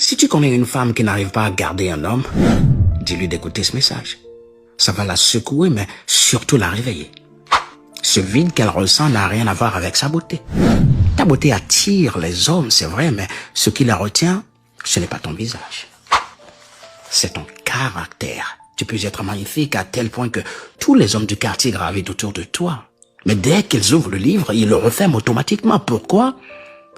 Si tu connais une femme qui n'arrive pas à garder un homme, dis-lui d'écouter ce message. Ça va la secouer, mais surtout la réveiller. Ce vide qu'elle ressent n'a rien à voir avec sa beauté. Ta beauté attire les hommes, c'est vrai, mais ce qui la retient, ce n'est pas ton visage. C'est ton caractère. Tu peux être magnifique à tel point que tous les hommes du quartier gravitent autour de toi. Mais dès qu'ils ouvrent le livre, ils le referment automatiquement. Pourquoi?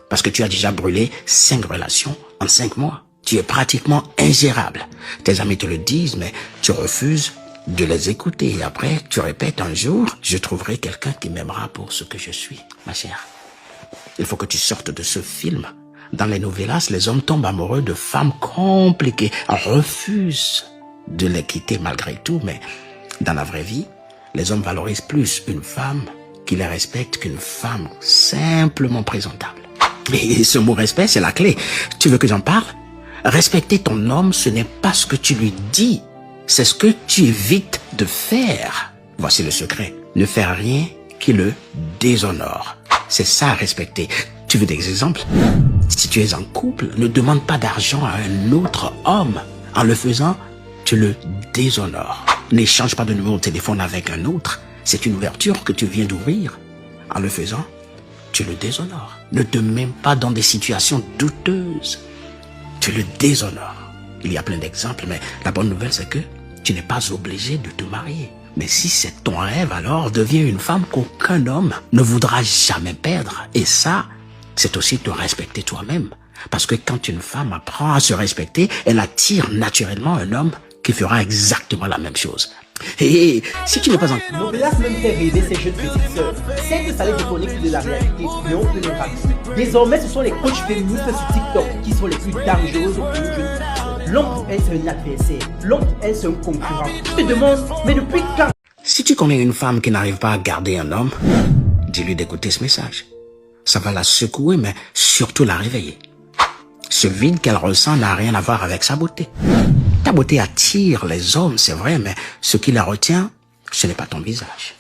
Parce que tu as déjà brûlé 5 relations en 5 mois. Tu es pratiquement ingérable. Tes amis te le disent, mais tu refuses de les écouter. Et après, tu répètes un jour, je trouverai quelqu'un qui m'aimera pour ce que je suis. Ma chère, il faut que tu sortes de ce film. Dans les novellas, les hommes tombent amoureux de femmes compliquées, refusent de les quitter malgré tout, mais dans la vraie vie, les hommes valorisent plus une femme qui les respecte qu'une femme simplement présentable. Et ce mot respect, c'est la clé. Tu veux que j'en parle? Respecter ton homme, ce n'est pas ce que tu lui dis, c'est ce que tu évites de faire. Voici le secret. Ne faire rien qui le déshonore. C'est ça, respecter. Tu veux des exemples? Si tu es en couple, ne demande pas d'argent à un autre homme. En le faisant, tu le déshonores. N'échange pas de numéro de téléphone avec un autre. C'est une ouverture que tu viens d'ouvrir. En le faisant, tu le déshonores. Ne te mets pas dans des situations douteuses. Tu le déshonores. Il y a plein d'exemples, mais la bonne nouvelle, c'est que tu n'es pas obligé de te marier. Mais si c'est ton rêve, alors deviens une femme qu'aucun homme ne voudra jamais perdre. Et ça, c'est aussi te respecter toi-même. Parce que quand une femme apprend à se respecter, elle attire naturellement un homme qui fera exactement la même chose. Et si tu n'es pas en... Novelas même fait rêver ces jeunes petites sœurs. C'est que ça les déconnecte de la réalité, mais on peut les rater. Désormais, ce sont les coachs féministes sur TikTok qui sont les plus dangereuses pour une jeune fille. L'homme pour elle, c'est un adversaire. L'homme pour elle, c'est un concurrent. Je te demande, mais depuis quand? Si tu connais une femme qui n'arrive pas à garder un homme, dis-lui d'écouter ce message. Ça va la secouer, mais surtout la réveiller. Ce vide qu'elle ressent n'a rien à voir avec sa beauté. Ta beauté attire les hommes, c'est vrai, mais ce qui la retient, ce n'est pas ton visage.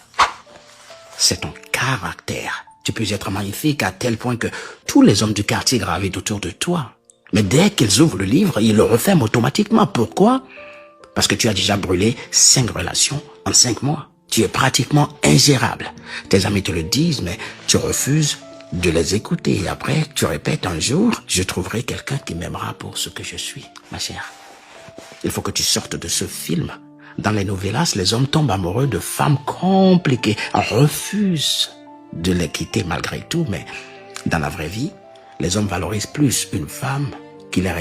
C'est ton caractère. Tu peux être magnifique à tel point que tous les hommes du quartier gravitent autour de toi. Mais dès qu'ils ouvrent le livre, ils le referment automatiquement. Pourquoi? Parce que tu as déjà brûlé 5 relations en 5 mois. Tu es pratiquement ingérable. Tes amis te le disent, mais tu refuses de les écouter. Et après, tu répètes un jour, je trouverai quelqu'un qui m'aimera pour ce que je suis. Ma chère, il faut que tu sortes de ce film. Dans les novellas, les hommes tombent amoureux de femmes compliquées, refusent de les quitter malgré tout, mais dans la vraie vie, les hommes valorisent plus une femme qui les respecte.